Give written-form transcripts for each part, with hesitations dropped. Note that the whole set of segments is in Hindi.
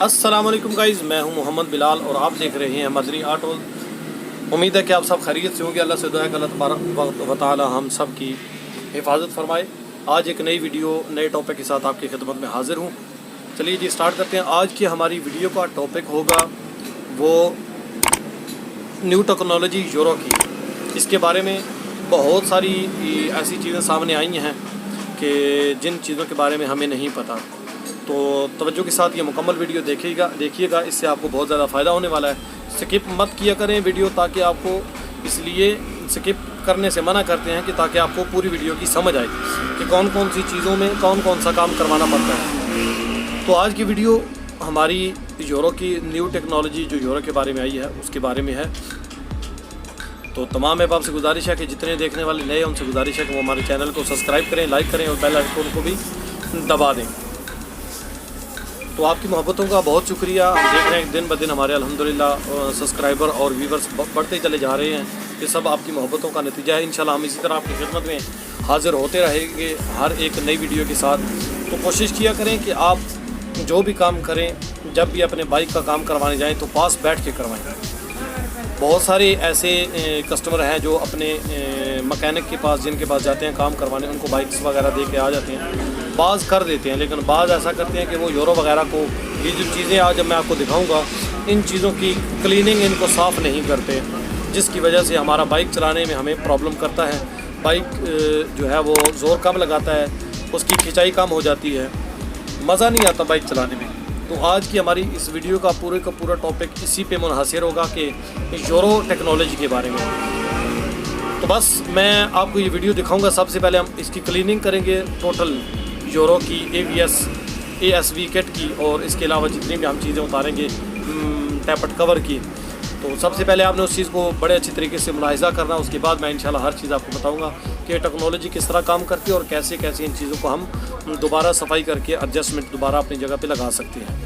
अस्सलाम वालेकुम गाइज़, मैं हूं मोहम्मद बिलाल और आप देख रहे हैं मदनी आटो। उम्मीद है कि आप सब खैरियत से होंगे। अल्लाह से दुआ है कि अल्लाह तबारक व तआला हम सब की हिफाजत फरमाए। आज एक नई वीडियो नए टॉपिक के साथ आपकी खिदमत में हाज़िर हूं। चलिए जी स्टार्ट करते हैं। आज की हमारी वीडियो का टॉपिक होगा वो न्यू टेक्नोलॉजी यूरो की। इसके बारे में बहुत सारी ऐसी चीज़ें सामने आई हैं कि जिन चीज़ों के बारे में हमें नहीं पता। तो तवज्जो के साथ ये मुकम्मल वीडियो देखिएगा, इससे आपको बहुत ज़्यादा फ़ायदा होने वाला है। स्किप मत किया करें वीडियो, ताकि आपको, इसलिए स्किप करने से मना करते हैं कि ताकि आपको पूरी वीडियो की समझ आए कि कौन कौन सी चीज़ों में कौन कौन सा काम करवाना पड़ता है। तो आज की वीडियो हमारी यूरो की न्यू टेक्नोलॉजी जो यूरो के बारे में आई है उसके बारे में है। तो तमाम अहबाब से गुजारिश है कि जितने देखने वाले नए हैं उनसे गुजारिश है कि वो हमारे चैनल को सब्सक्राइब करें, लाइक करें और बेल आइकन को भी दबा दें। तो आपकी मोहब्बतों का बहुत शुक्रिया। हम देख रहे हैं दिन ब दिन हमारे अल्हम्दुलिल्लाह सब्सक्राइबर और व्यूवर्स बढ़ते चले जा रहे हैं। ये सब आपकी मोहब्बतों का नतीजा है। इंशाल्लाह हम इसी तरह आपकी खिदमत में हाज़िर होते रहेंगे हर एक नई वीडियो के साथ। तो कोशिश किया करें कि आप जो भी काम करें, जब भी अपने बाइक का काम करवाने जाएँ तो पास बैठ के करवाएँ। बहुत सारे ऐसे कस्टमर हैं जो अपने मकैनिक के पास, जिनके पास जाते हैं काम करवाने, उनको बाइक्स वगैरह दे के आ जाते हैं। बाज़ कर देते हैं, लेकिन बाज़ ऐसा करते हैं कि वो यूरो वगैरह को, ये जो चीज़ें आज मैं आपको दिखाऊंगा, इन चीज़ों की क्लीनिंग इनको साफ़ नहीं करते, जिसकी वजह से हमारा बाइक चलाने में हमें प्रॉब्लम करता है। बाइक जो है वो ज़ोर कम लगाता है, उसकी खिंचाई कम हो जाती है, मज़ा नहीं आता बाइक चलाने में। तो आज की हमारी इस वीडियो का पूरा टॉपिक इसी पे मुनहसर होगा कि यूरो टेक्नोलॉजी के बारे में। तो बस मैं आपको ये वीडियो दिखाऊंगा। सबसे पहले हम इसकी क्लीनिंग करेंगे टोटल यूरो की ASV किट की, और इसके अलावा जितनी भी हम चीज़ें उतारेंगे टैपट कवर की। तो सबसे पहले आपने उस चीज़ को बड़े अच्छी तरीके से मुलाहिज़ा करना। उसके बाद मैं इंशाल्लाह हर चीज़ आपको बताऊंगा कि टेक्नोलॉजी किस तरह काम करती है और कैसे कैसे इन चीज़ों को हम दोबारा सफाई करके एडजस्टमेंट दोबारा अपनी जगह पे लगा सकते हैं।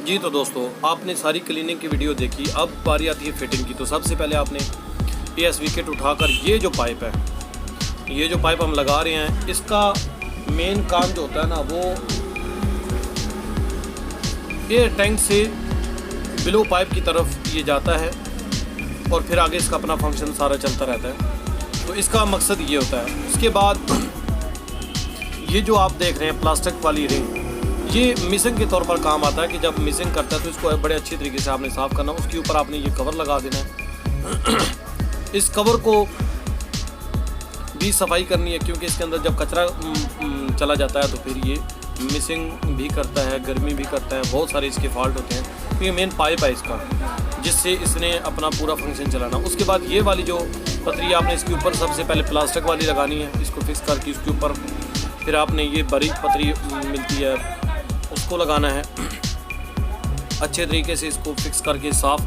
जी तो दोस्तों, आपने सारी क्लीनिंग की वीडियो देखी, अब बारी आती है फिटिंग की। तो सबसे पहले आपने ASV किट उठाकर ये जो पाइप है, ये जो पाइप हम लगा रहे हैं, इसका मेन काम जो होता है ना, वो एयर टैंक से बिलो पाइप की तरफ ये जाता है और फिर आगे इसका अपना फंक्शन सारा चलता रहता है। तो इसका मकसद ये होता है। उसके बाद ये जो आप देख रहे हैं प्लास्टिक वाली रिंग, ये मिसिंग के तौर पर काम आता है कि जब मिसिंग करता है तो इसको बड़े अच्छी तरीके से आपने साफ़ करना। उसके ऊपर आपने ये कवर लगा देना है। इस कवर को भी सफाई करनी है, क्योंकि इसके अंदर जब कचरा चला जाता है तो फिर ये मिसिंग भी करता है, गर्मी भी करता है, बहुत सारे इसके फॉल्ट होते हैं। तो ये मेन पाइप है इसका, जिससे इसने अपना पूरा फंक्शन चलाना। उसके बाद ये वाली जो पतरी आपने इसके ऊपर सबसे पहले प्लास्टिक वाली लगानी है, इसको फिक्स करके इसके ऊपर फिर आपने ये बारीक पतरी मिलती है उसको लगाना है। अच्छे तरीके से इसको फिक्स करके साफ़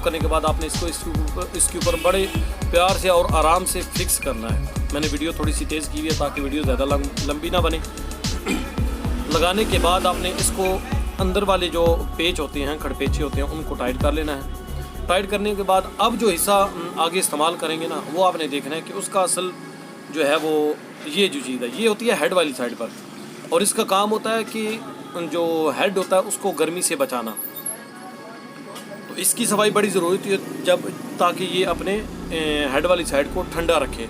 करने के बाद आपने इसको इसके ऊपर बड़े प्यार से और आराम से फिक्स करना है। मैंने वीडियो थोड़ी सी तेज़ की हुई है ताकि वीडियो ज़्यादा लंबी ना बने। लगाने के बाद आपने इसको अंदर वाले जो पेच होते हैं, खड़पेचे होते हैं, उनको टाइट कर लेना है। टाइट करने के बाद अब जो हिस्सा आगे इस्तेमाल करेंगे ना, वो आपने देखना है कि उसका असल जो है वो ये जो चीज़ है, ये होती है हेड वाली साइड पर, और इसका काम होता है कि जो हेड होता है उसको गर्मी से बचाना। तो इसकी सफाई बड़ी ज़रूरत है जब, ताकि ये अपने हेड वाली साइड को ठंडा रखे।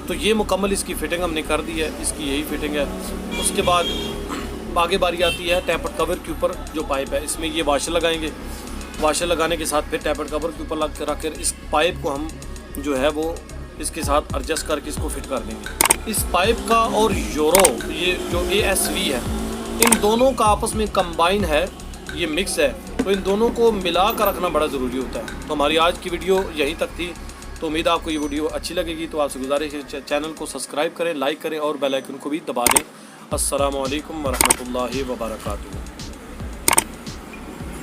तो ये मुकम्मल इसकी फ़िटिंग हमने कर दी है, इसकी यही फ़िटिंग है। उसके बाद आगे बारी आती है टैपर्ड कवर के ऊपर जो पाइप है, इसमें ये वाशर लगाएंगे। वाशर लगाने के साथ फिर टैपर्ड कवर के ऊपर रख कर इस पाइप को हम जो है वो इसके साथ एडजस्ट करके इसको फिट कर देंगे। इस पाइप का और ये जो ASV है, इन दोनों का आपस में कंबाइन है, ये मिक्स है, तो इन दोनों को मिला कर रखना बड़ा ज़रूरी होता है। तो हमारी आज की वीडियो यहीं तक थी। तो उम्मीद है आपको ये वीडियो अच्छी लगेगी। तो आपसे गुजारिश है चैनल को सब्सक्राइब करें, लाइक करें और बेल आइकन को भी दबा दें। अस्सलामु अलैकुम वरहमतुल्लाहि वबरकातुहू।